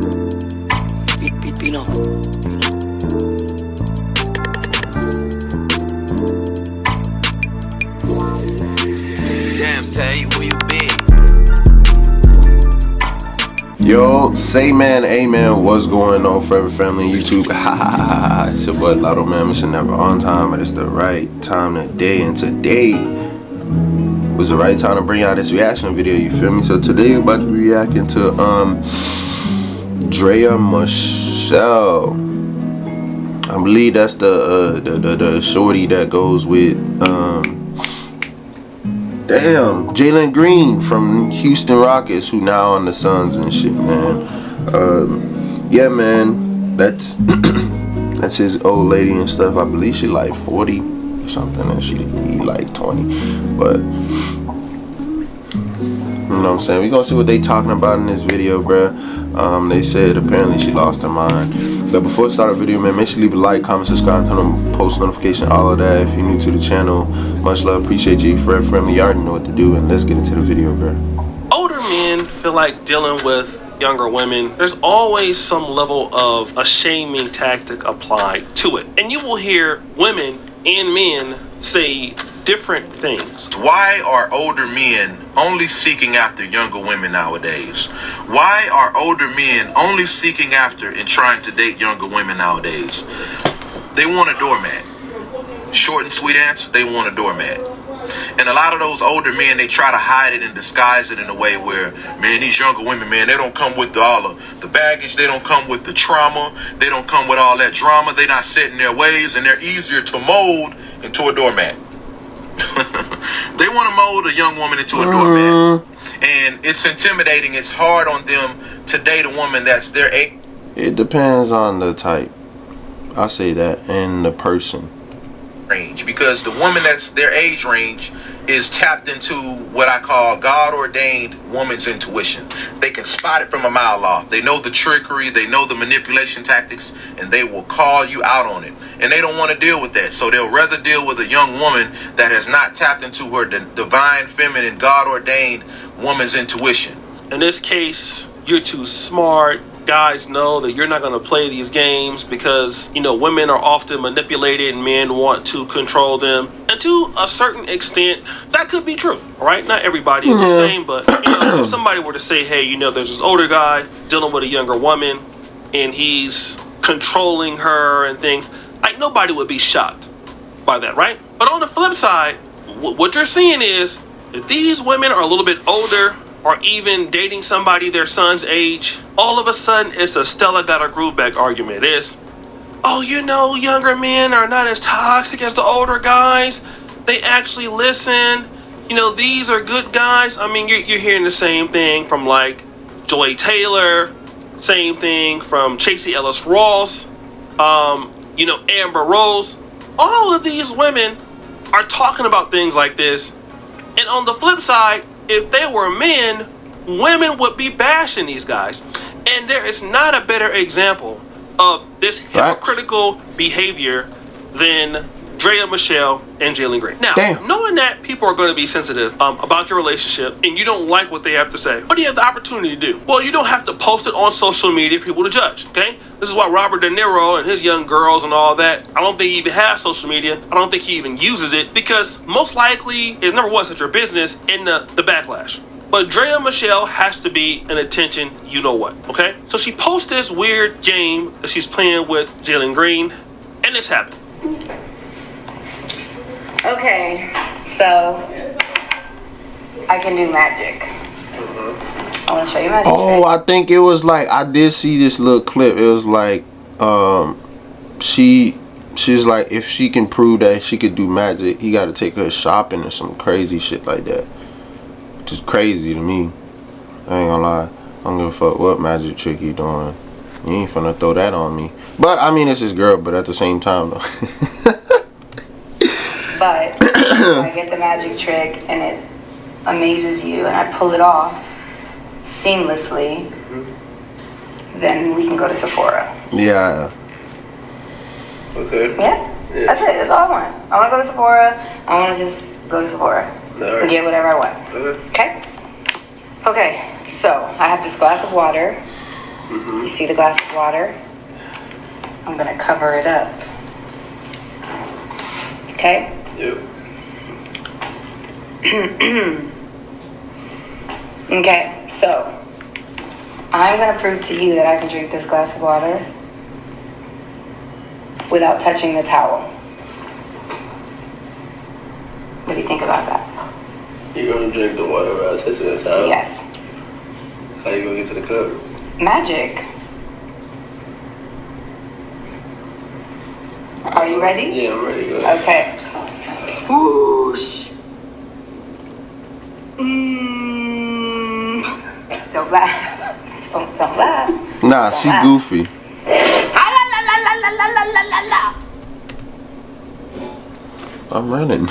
Pino. Damn, Tay, where you been? Yo, say man, amen, what's going on, Forever Family YouTube? It's your boy Lotto, man. It's never on time, but it's the right time today. And today was the right time to bring out this reaction video, you feel me? So today we're about to be reacting to Draya Michele. I believe that's the shorty that goes with JalenGreen from Houston Rockets, who now on the Suns and shit, man. Yeah, man, that's that's his old lady and stuff. I believe she like 40 or something, and he like 20. But you know what I'm saying? We gonna see what they talking about in this video, bruh. They said apparently she lost her mind. But before I start the video, man, make sure you leave a like, comment, subscribe, turn on post notification, all of that. If you're new to the channel, much love, appreciate you. Forever Family, you already know what to do, and let's get into the video, bruh. Older men feel like dealing with younger women, there's always some level of a shaming tactic applied to it. And you will hear women and men say different things. Why are older men only seeking after younger women nowadays? Why are older men only seeking after and trying to date younger women nowadays? They want a doormat. Short and sweet answer, they want a doormat. And a lot of those older men, they try to hide it and disguise it in a way where, man, these younger women, man, they don't come with all of the baggage. They don't come with the trauma. They don't come with all that drama. They're not set in their ways, and they're easier to mold into a doormat. They want to mold a young woman into a doormat. And it's intimidating. It's hard on them to date a woman that's their age. It depends on the type. I say that, and the person. Range, because the woman that's their age range is tapped into what I call God-ordained woman's intuition. They can spot it from a mile off. They know the trickery, they know the manipulation tactics, and they will call you out on it. And they don't want to deal with that, so they'll rather deal with a young woman that has not tapped into her divine, feminine, God-ordained woman's intuition. In this case, you're too smart. Guys know that you're not going to play these games because, you know, women are often manipulated and men want to control them. And to a certain extent, that could be true, all right? Not everybody is the same, but, you know, if somebody were to say, hey, you know, there's this older guy dealing with a younger woman and he's controlling her and things, like, nobody would be shocked by that, right? But on the flip side, what you're seeing is that these women are a little bit older, or even dating somebody their son's age, all of a sudden it's a Stella got a groove back argument. It's, oh, you know, younger men are not as toxic as the older guys. They actually listen. You know, these are good guys. I mean, you're hearing the same thing from like Joy Taylor, same thing from Tracy Ellis Ross, you know, Amber Rose. All of these women are talking about things like this. And on the flip side, if they were men, women would be bashing these guys. And there is not a better example of this hypocritical behavior than Draya Michele and JalenGreen. Now, knowing that people are going to be sensitive about your relationship and you don't like what they have to say, what do you have the opportunity to do? Well, you don't have to post it on social media for people to judge, okay? This is why Robert De Niro and his young girls and all that, I don't think he even has social media. I don't think he even uses it because most likely it never was such your business in the backlash. But Draya Michele has to be an attention you know what, okay? So she posts this weird game that she's playing with JalenGreen, and this happened. Okay, so I can do magic. I want to show you magic. Oh, I think it was like, I did see this little clip. It was like, she's like, if she can prove that she could do magic, he got to take her shopping or some crazy shit like that. Which is crazy to me. I ain't gonna lie. I don't give a fuck what magic trick you doing. You ain't finna throw that on me. But I mean, it's his girl. But at the same time, though. But if I get the magic trick and it amazes you and I pull it off seamlessly, then we can go to Sephora. Yeah. Okay. Yeah? That's it. That's all I want. I want to go to Sephora. I want to just go to Sephora and get whatever I want. Okay? Okay. So I have this glass of water. You see the glass of water? I'm gonna cover it up. Okay? Yep. Okay, so I'm gonna prove to you that I can drink this glass of water without touching the towel. What do you think about that? You're gonna drink the water without touching the towel? Yes. How you gonna get to the cup? Magic. Are you ready? Yeah, I'm ready. Go ahead. Okay. Whoosh. Don't laugh. Don't laugh. Nah, Don't she laugh. goofy. Ah, la, la, la, la, la, la, la, la, la. I'm running.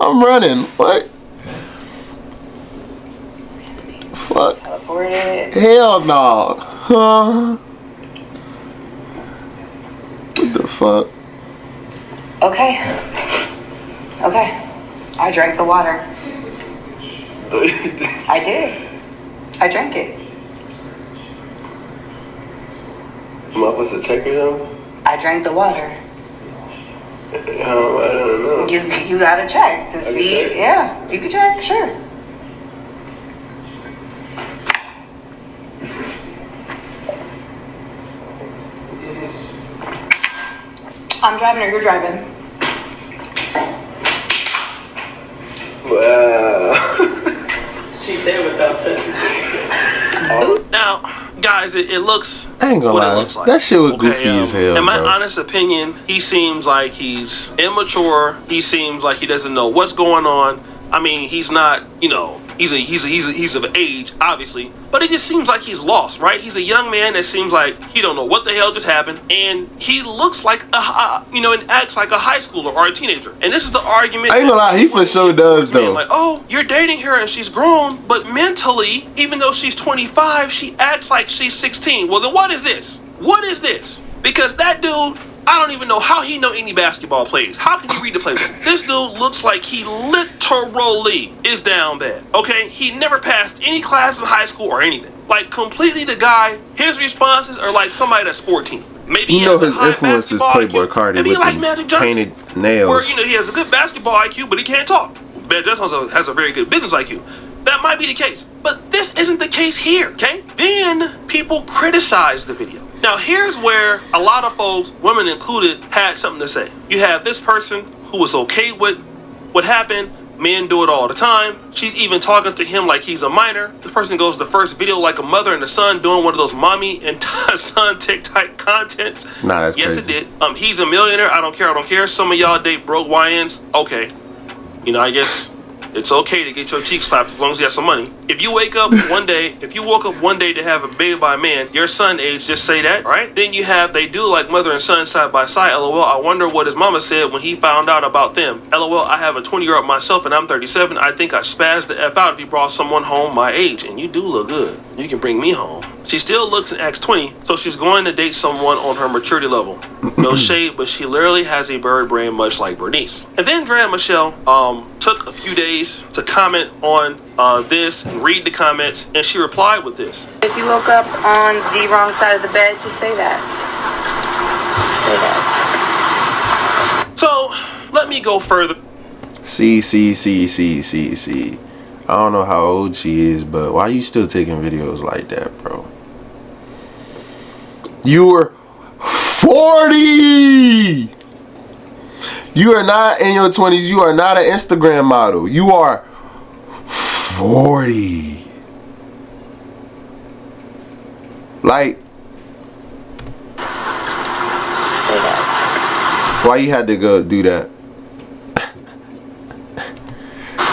I'm running. What? Fuck. Teleported. Hell no. Huh? What the fuck? Okay. Okay. I drank the water. I did. I drank it. Am I supposed to check or something? I drank the water. I don't know. You gotta check to can see. check? Yeah, you can check. Sure. I'm driving or you're driving? Wow. She said without touching. Now, guys, it looks I ain't gonna what lie. it looks like. That shit was goofy as hell, in my bro. honest opinion, he seems like he's immature. He seems like he doesn't know what's going on. I mean, he's not, you know, he's of age, obviously, but it just seems like he's lost, right? He's a young man that seems like he don't know what the hell just happened, and he looks like and acts like a high schooler or a teenager. And this is the argument. I ain't gonna lie, he for sure does though. Like, oh, you're dating her and she's grown, but mentally, even though she's 25, she acts like she's 16. Well, then what is this? What is this? Because that dude, I don't even know how he know any basketball plays. How can he read the playbook? This dude looks like he literally is down bad. Okay, he never passed any class in high school or anything. Like completely the guy. His responses are like somebody that's 14. Maybe You know his influence is Playboy Cardi with like the painted nails. where he has a good basketball IQ, but he can't talk. Magic Johnson has a very good business IQ. That might be the case, but this isn't the case here. Okay? Then people criticize the video. Now here's where a lot of folks, women included, had something to say. You have this person who was okay with what happened. Men do it all the time. She's even talking to him like he's a minor. This person goes to the first video like a mother and a son doing one of those mommy and son TikTok content. Nah, that's yes, crazy. it did. He's a millionaire. I don't care. Some of y'all date broke YNs. Okay. You know, I guess it's okay to get your cheeks clapped as long as you have some money. If you woke up one day to have a baby by a man, your son age, just say that, right? Then you have, they do like mother and son side by side. LOL, I wonder what his mama said when he found out about them. LOL, I have a 20-year-old myself and I'm 37. I think I spazzed the F out if you brought someone home my age. And you do look good. You can bring me home. She still looks and acts 20, so she's going to date someone on her maturity level. No shade, but she literally has a bird brain much like Bernice. And then Draya Michele took a few days to comment on this and read the comments, and she replied with this. If you woke up on the wrong side of the bed, just say that. Just say that. So, let me go further. See. I don't know how old she is, but why you still taking videos like that, bro? You were 40! You are not in your 20s. You are not an Instagram model. You are 40. Like, Say that. why you had to go do that?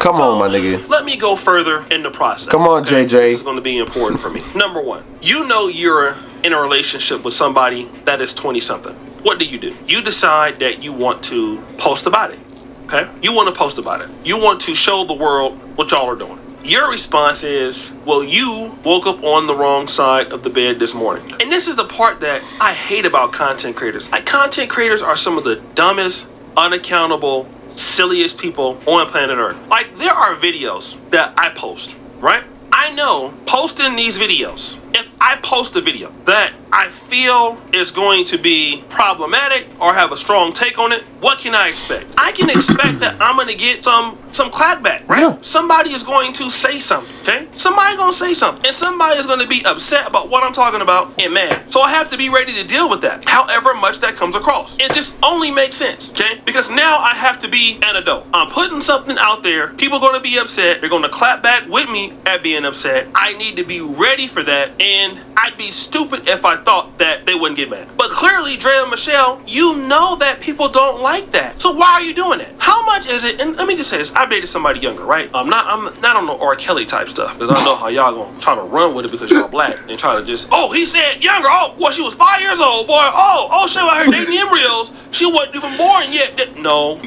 Come on, my nigga. Let me go further in the process. Come on, JJ. This is going to be important for me. Number one, you know you're in a relationship with somebody that is 20-something. What do? You decide that you want to post about it. Okay? You want to post about it. You want to show the world what y'all are doing. Your response is, well, you woke up on the wrong side of the bed this morning. And this is the part that I hate about content creators. Like, content creators are some of the dumbest, unaccountable, silliest people on planet Earth. Like, there are videos that I post, right? I know posting these videos, if I post a video that I feel is going to be problematic or have a strong take on it, what can I expect? I can expect that I'm going to get some clapback, right? Yeah. Somebody is going to say something, okay? Somebody's going to say something, and somebody is going to be upset about what I'm talking about and mad. So I have to be ready to deal with that, however much that comes across. It just only makes sense, okay? Because now I have to be an adult. I'm putting something out there. People are going to be upset. They're going to clap back with me at being upset. I need to be ready for that, and I'd be stupid if I thought that they wouldn't get mad. But clearly, Draya Michele, you know that people don't like that. So why are you doing that? How much is it? And let me just say this. I've dated somebody younger, right? I'm not on the R. Kelly type stuff, because I know how y'all gonna try to run with it because y'all black and try to just, oh, he said younger. Oh, well, she was 5 years old, boy. Oh, she was out here dating embryos. She wasn't even born yet. No,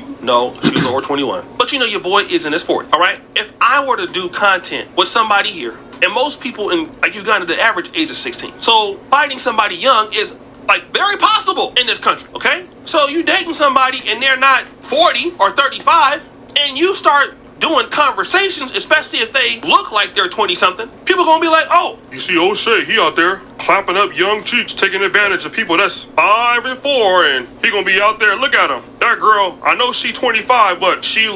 she was over 21. But you know your boy is in his 40s, all right? If I were to do content with somebody here, and most people in like Uganda, the average age is 16. So finding somebody young is like very possible in this country, okay? So you dating somebody and they're not 40 or 35, and you start doing conversations, especially if they look like they're 20-something, people gonna be like, oh, you see old Shay, he out there clapping up young cheeks, taking advantage of people that's 5 and 4, and he gonna be out there, look at him. That girl, I know she 25, but she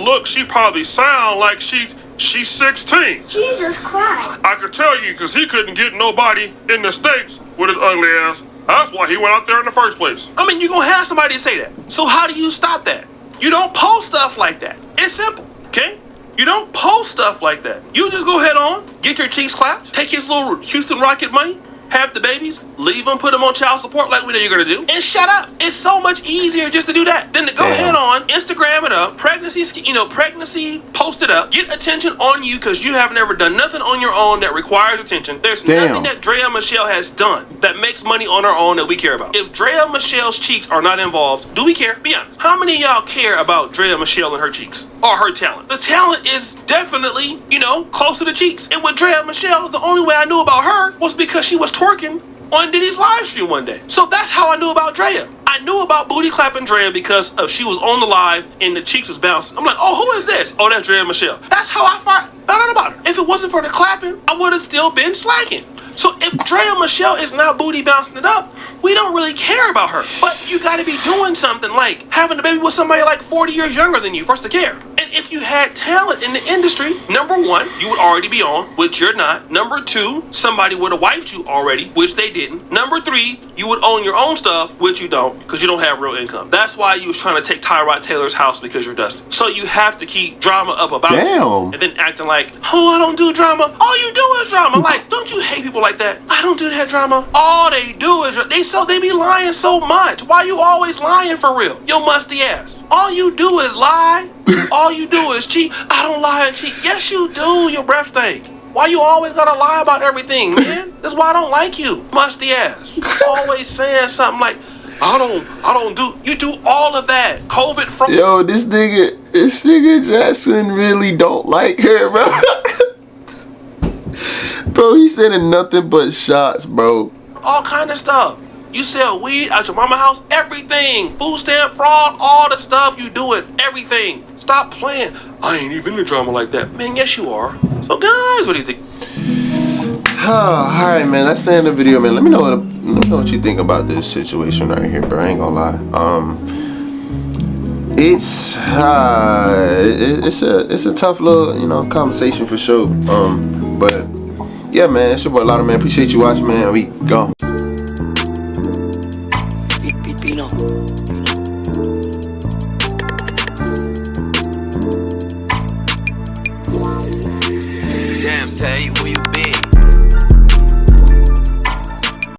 probably sound like she's 16. Jesus Christ. I could tell you, because he couldn't get nobody in the States with his ugly ass. That's why he went out there in the first place. I mean, you're going to have somebody say that. So how do you stop that? You don't post stuff like that. It's simple, okay? You don't post stuff like that. You just go head on, get your cheeks clapped, take his little Houston Rocket money, have the babies, leave them, put them on child support like we know you're gonna do, and shut up. It's so much easier just to do that than to go head on, Instagram it up, pregnancy, post it up, get attention on you because you have never done nothing on your own that requires attention. There's nothing that Draya Michele has done that makes money on her own that we care about. If Draya Michele's cheeks are not involved, do we care? Be honest. How many of y'all care about Draya Michele and her cheeks or her talent? The talent is definitely, close to the cheeks. And with Draya Michele, the only way I knew about her was because she was twerking on Diddy's live stream one day. So that's how I knew about Draya. I knew about booty clapping Draya because she was on the live and the cheeks was bouncing. I'm like, oh, who is this? Oh, that's Draya Michele. That's how I found out about her. If it wasn't for the clapping, I would have still been slacking. So if Draya Michele is not booty bouncing it up, we don't really care about her. But you gotta be doing something like having a baby with somebody like 40 years younger than you for us to care. And if you had talent in the industry, number one, you would already be on, which you're not. Number two, somebody would have wifed you already, which they didn't. Number three, you would own your own stuff, which you don't, because you don't have real income. That's why you was trying to take Tyrod Taylor's house because you're dusty. So you have to keep drama up about you, and then acting like, oh, I don't do drama. All you do is drama. Like, don't you hate people like that? I don't do that drama. All they do is they be lying so much. Why you always lying for real? Your musty ass. All you do is lie. All you do is cheat. I don't lie and cheat. Yes, you do. Your breath stink. Why you always gotta lie about everything, man? That's why I don't like you, musty ass. Always saying something like, I don't do. You do all of that. COVID from. Yo, this nigga Jackson really don't like her, bro. Bro, he sending nothing but shots, bro. All kind of stuff. You sell weed at your mama's house, everything. Food stamp fraud, all the stuff. You do it, everything. Stop playing. I ain't even in the drama like that. Man, yes you are. So guys, what do you think? Alright, man, that's the end of the video, man. Let me know what you think about this situation right here, bro. I ain't gonna lie. It's a tough little, conversation for sure. But yeah, man, it's your boy Lotto, man. Appreciate you watching, man. We gone. Damn, tell you